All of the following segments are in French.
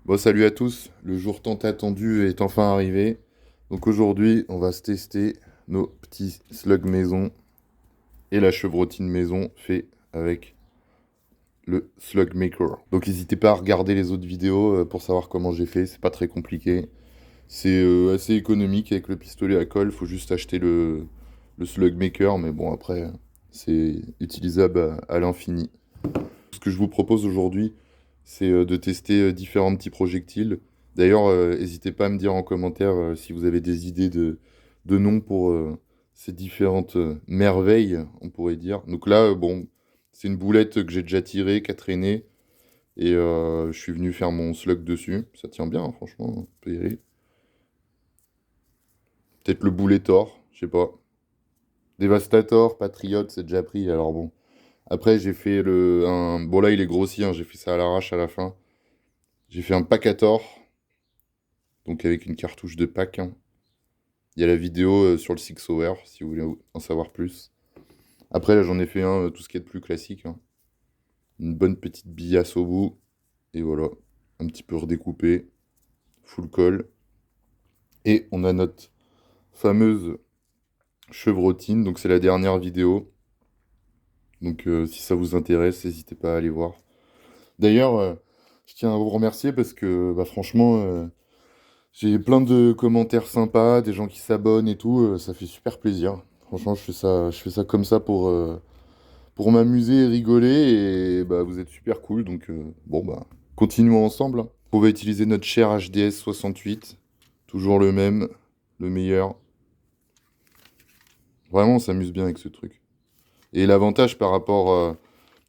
Bon, salut à tous, le jour tant attendu est enfin arrivé. Donc aujourd'hui, on va se tester nos petits slugs maison et la chevrotine maison fait avec le Slug Maker. Donc n'hésitez pas à regarder les autres vidéos pour savoir comment j'ai fait, c'est pas très compliqué. C'est assez économique avec le pistolet à colle, faut juste acheter le Slug Maker, mais bon après, c'est utilisable à l'infini. Ce que je vous propose aujourd'hui, c'est de tester différents petits projectiles. D'ailleurs, n'hésitez pas à me dire en commentaire si vous avez des idées de noms pour ces différentes merveilles, on pourrait dire. Donc là, bon, c'est une boulette que j'ai déjà tirée, qui a traîné, et je suis venu faire mon slug dessus. Ça tient bien, hein, franchement, on peut y aller. Peut-être le boulet Thor, je sais pas. Devastator, Patriot, c'est déjà pris, alors bon. Après, j'ai fait Bon là, il est grossi, hein, j'ai fait ça à l'arrache à la fin. J'ai fait un pack à tort, donc avec une cartouche de pack, hein. Il y a la vidéo sur le Six Hour, si vous voulez en savoir plus. Après, là, j'en ai fait un, tout ce qui est de plus classique, hein. Une bonne petite billasse au bout, et voilà. Un petit peu redécoupé, full colle. Et on a notre fameuse chevrotine, donc c'est la dernière vidéo. Donc si ça vous intéresse, n'hésitez pas à aller voir. D'ailleurs, je tiens à vous remercier parce que, bah, franchement, j'ai plein de commentaires sympas, des gens qui s'abonnent et tout, ça fait super plaisir. Franchement, je fais ça comme ça pour m'amuser et rigoler, et bah, vous êtes super cool, donc bon, bah, continuons ensemble, hein. On va utiliser notre cher HDS 68, toujours le même, le meilleur. Vraiment, on s'amuse bien avec ce truc. Et l'avantage par rapport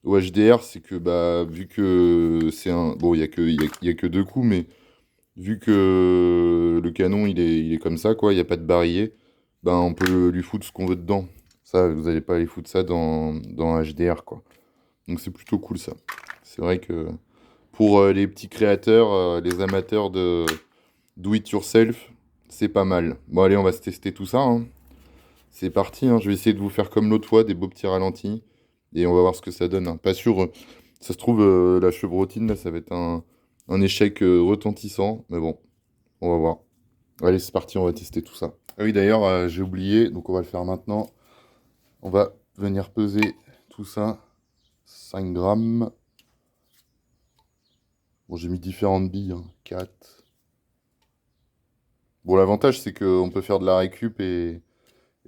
au HDR, c'est que bah, vu que c'est un... Bon, il y a que deux coups, mais vu que le canon il est comme ça, quoi, il n'y a pas de barillet, ben on peut lui foutre ce qu'on veut dedans. Ça, vous n'allez pas aller foutre ça dans HDR, quoi. Donc c'est plutôt cool ça. C'est vrai que pour les petits créateurs, les amateurs de do it yourself, c'est pas mal. Bon allez, on va se tester tout ça, hein. C'est parti, hein. Je vais essayer de vous faire comme l'autre fois, des beaux petits ralentis, et on va voir ce que ça donne, hein. Pas sûr, ça se trouve, la chevrotine, là, ça va être un échec retentissant, mais bon, on va voir. Allez, c'est parti, on va tester tout ça. Ah oui, d'ailleurs, j'ai oublié, donc on va le faire maintenant. On va venir peser tout ça. 5 grammes. Bon, j'ai mis différentes billes, hein. 4. Bon, l'avantage, c'est qu'on peut faire de la récup et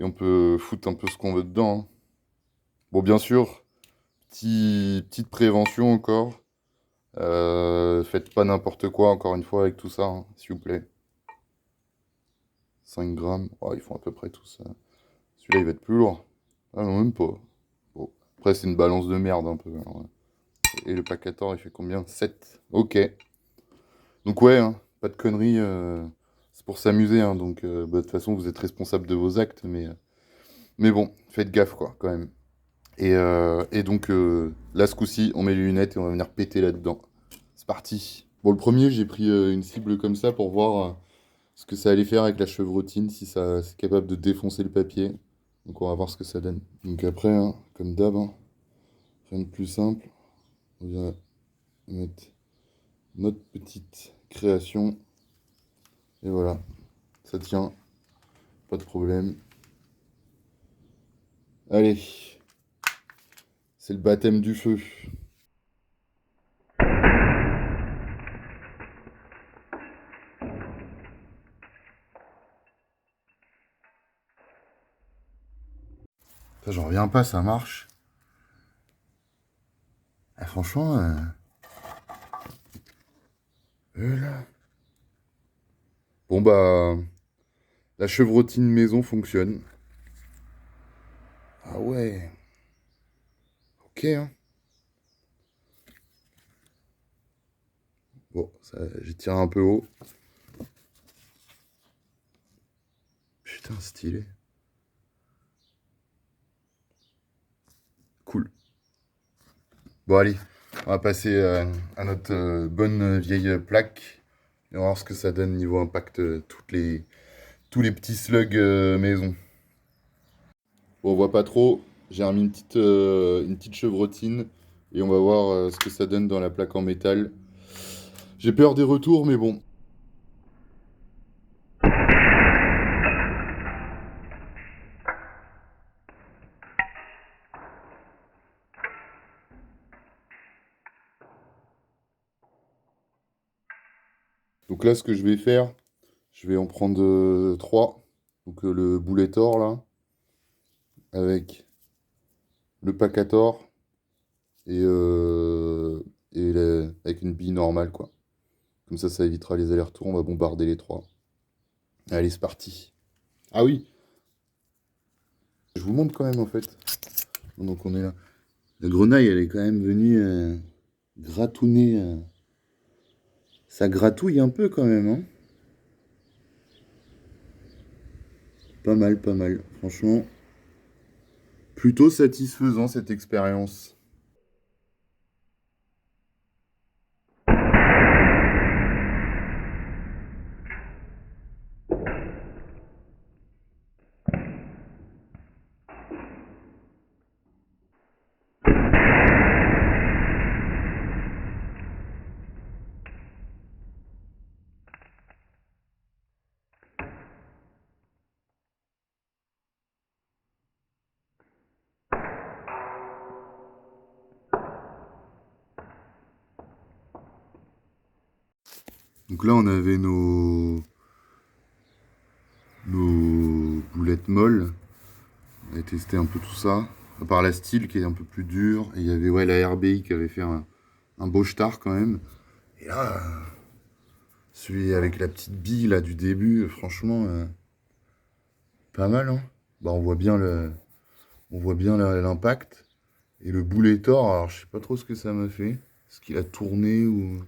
on peut foutre un peu ce qu'on veut dedans, hein. Bon, bien sûr, petite prévention encore. Faites pas n'importe quoi, encore une fois, avec tout ça, hein, s'il vous plaît. 5 grammes. Oh, ils font à peu près tout ça. Celui-là, il va être plus lourd. Ah non, même pas. Bon. Après, c'est une balance de merde un peu, alors, ouais. Et le pack à tort, il fait combien? 7. Ok. Donc ouais, hein, pas de conneries. C'est pour s'amuser, hein, donc bah, de toute façon, vous êtes responsable de vos actes, mais bon, faites gaffe, quoi, quand même. Et donc là, ce coup-ci, on met les lunettes et on va venir péter là-dedans. C'est parti. Bon, le premier, j'ai pris une cible comme ça pour voir ce que ça allait faire avec la chevrotine, si ça c'est capable de défoncer le papier. Donc on va voir ce que ça donne. Donc après, hein, comme d'hab, hein, rien de plus simple. On va mettre notre petite création. Et voilà, ça tient, pas de problème. Allez, c'est le baptême du feu. Ça, j'en reviens pas, ça marche. Ah, franchement, là. Bon bah, la chevrotine maison fonctionne. Ah ouais, ok, hein. Bon, ça, j'ai tiré un peu haut. Putain, stylé. Cool. Bon, allez, on va passer à notre bonne vieille plaque. Et on va voir ce que ça donne niveau impact, tous les petits slugs maison. Bon, on voit pas trop. J'ai remis une petite chevrotine. Et on va voir ce que ça donne dans la plaque en métal. J'ai peur des retours, mais bon. Donc là, ce que je vais faire, je vais en prendre 3. Donc le boulet or, là, avec le Pacator et, avec une bille normale, quoi. Comme ça évitera les allers-retours. On va bombarder les 3. Allez, c'est parti. Ah oui, je vous montre quand même, en fait. Donc on est là. La grenaille, elle est quand même venue gratouiller. Ça gratouille un peu quand même, hein. Pas mal, pas mal. Franchement, plutôt satisfaisant cette expérience. Donc là, on avait nos boulettes molles. On a testé un peu tout ça. À part la steel qui est un peu plus dure. Et il y avait ouais, la RBI qui avait fait un beau star quand même. Et là, celui avec la petite bille là du début, franchement, pas mal, hein. Bah, on voit bien l'impact. Et le boulet tort, alors je sais pas trop ce que ça m'a fait. Est-ce qu'il a tourné ou...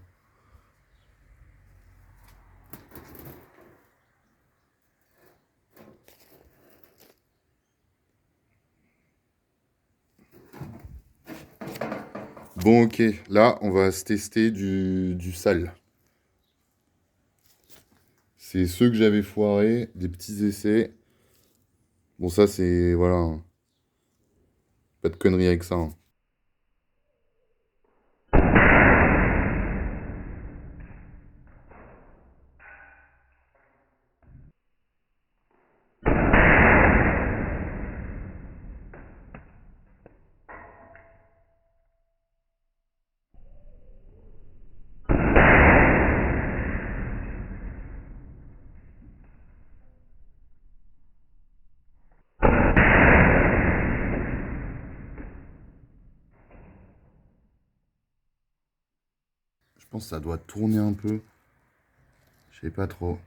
Bon, ok. Là, on va se tester du sale. C'est ceux que j'avais foirés, des petits essais. Bon, ça, c'est... Voilà, hein. Pas de conneries avec ça, hein. Je pense que ça doit tourner un peu. Je sais pas trop. En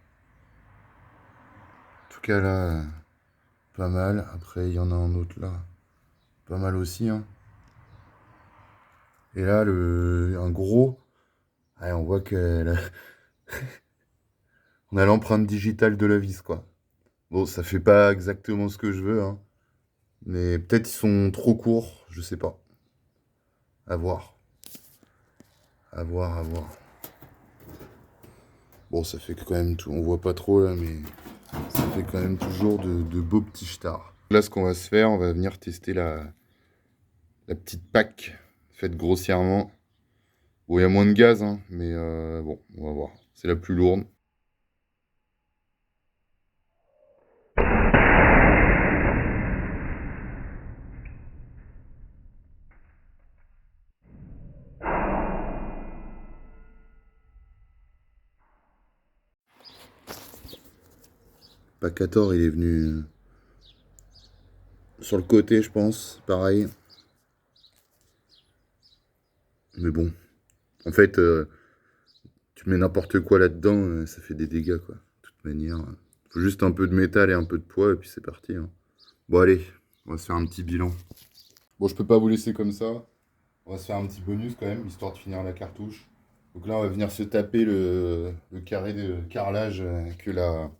tout cas, là, pas mal. Après, il y en a un autre là. Pas mal aussi, hein. Et là, un gros. Ouais, on voit que on a l'empreinte digitale de la vis, quoi. Bon, ça fait pas exactement ce que je veux, hein. Mais peut-être ils sont trop courts, je sais pas. À voir. À voir, à voir. Bon, ça fait quand même tout. On voit pas trop là, mais ça fait quand même toujours de beaux petits stars. Là, ce qu'on va se faire, on va venir tester la petite pack faite grossièrement. Bon, il y a moins de gaz, hein, mais bon, on va voir. C'est la plus lourde. Pacator, il est venu sur le côté, je pense. Pareil. Mais bon, en fait, tu mets n'importe quoi là-dedans, ça fait des dégâts, quoi. De toute manière, faut juste un peu de métal et un peu de poids, et puis c'est parti, hein. Bon, allez, on va se faire un petit bilan. Bon, je peux pas vous laisser comme ça. On va se faire un petit bonus quand même, histoire de finir la cartouche. Donc là, on va venir se taper le carré de carrelage que la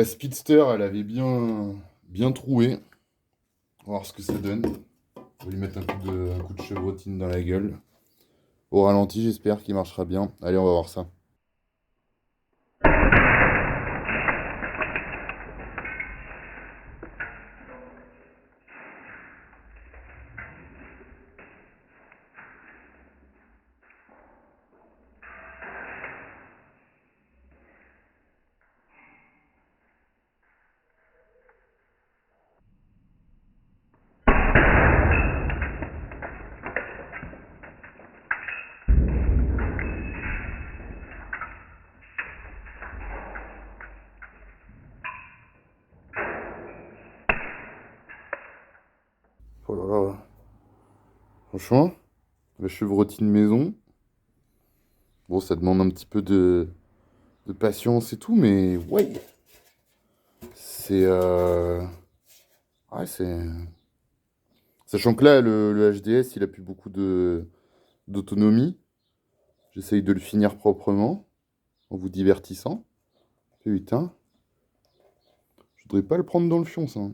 Speedster, elle avait bien troué. On va voir ce que ça donne. On va lui mettre un coup de chevrotine dans la gueule. Au ralenti, j'espère qu'il marchera bien. Allez, on va voir ça. Oh là là. Franchement, la chevrotine maison, bon, ça demande un petit peu de patience et tout, mais ouais, c'est... Ouais, c'est... Sachant que là, le HDS, il a plus beaucoup d'autonomie. J'essaye de le finir proprement, en vous divertissant. Putain, je voudrais pas le prendre dans le fion, ça, hein.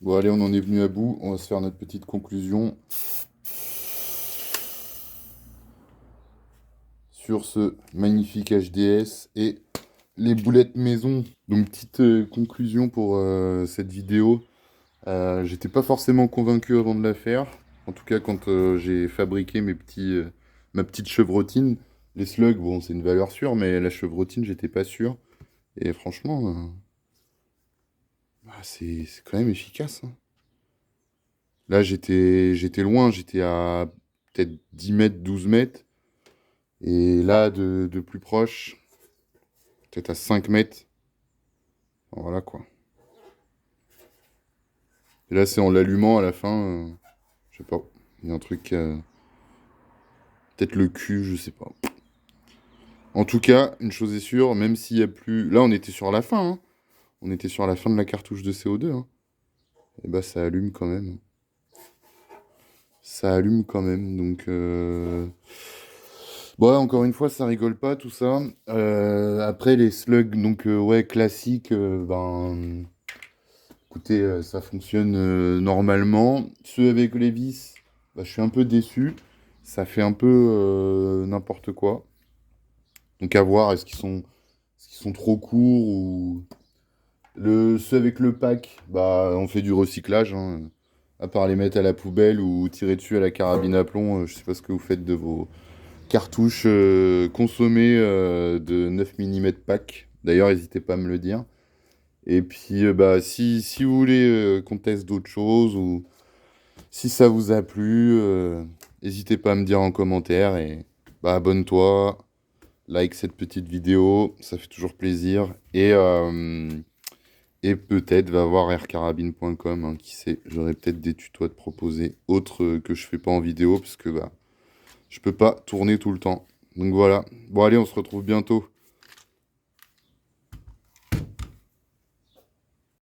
Bon, allez, on en est venu à bout. On va se faire notre petite conclusion sur ce magnifique HDS et les boulettes maison. Donc, petite conclusion pour cette vidéo. J'étais pas forcément convaincu avant de la faire. En tout cas, quand j'ai fabriqué ma petite chevrotine. Les slugs, bon, c'est une valeur sûre, mais la chevrotine, j'étais pas sûr. Et franchement, bah, c'est quand même efficace, hein. Là, j'étais loin, j'étais à peut-être 10 mètres, 12 mètres. Et là, de plus proche, peut-être à 5 mètres. Voilà quoi. Et là, c'est en l'allumant à la fin. Je sais pas. Il y a un truc. Peut-être le cul, je sais pas. En tout cas, une chose est sûre, même s'il y a plus. Là, on était sur la fin, hein. On était sur la fin de la cartouche de CO2, hein. Et bah, ça allume quand même. Ça allume quand même. Donc. Bon, encore une fois, ça rigole pas, tout ça. Après, les slugs, donc, ouais, classiques, ben. Écoutez, ça fonctionne normalement. Ceux avec les vis, bah, je suis un peu déçu. Ça fait un peu n'importe quoi. Donc à voir, est-ce qu'ils sont trop courts ou... Ceux avec le pack, bah, on fait du recyclage, hein. À part les mettre à la poubelle ou tirer dessus à la carabine à plomb, je sais pas ce que vous faites de vos cartouches consommées de 9 mm pack. D'ailleurs, n'hésitez pas à me le dire. Et puis, bah, si vous voulez qu'on teste d'autres choses ou si ça vous a plu, n'hésitez pas à me dire en commentaire et bah, abonne-toi, like cette petite vidéo, ça fait toujours plaisir. Et peut-être va voir aircarabine.com, hein, qui sait, j'aurai peut-être des tutos à te proposer, autres que je fais pas en vidéo, parce que bah, je peux pas tourner tout le temps. Donc voilà. Bon allez, on se retrouve bientôt.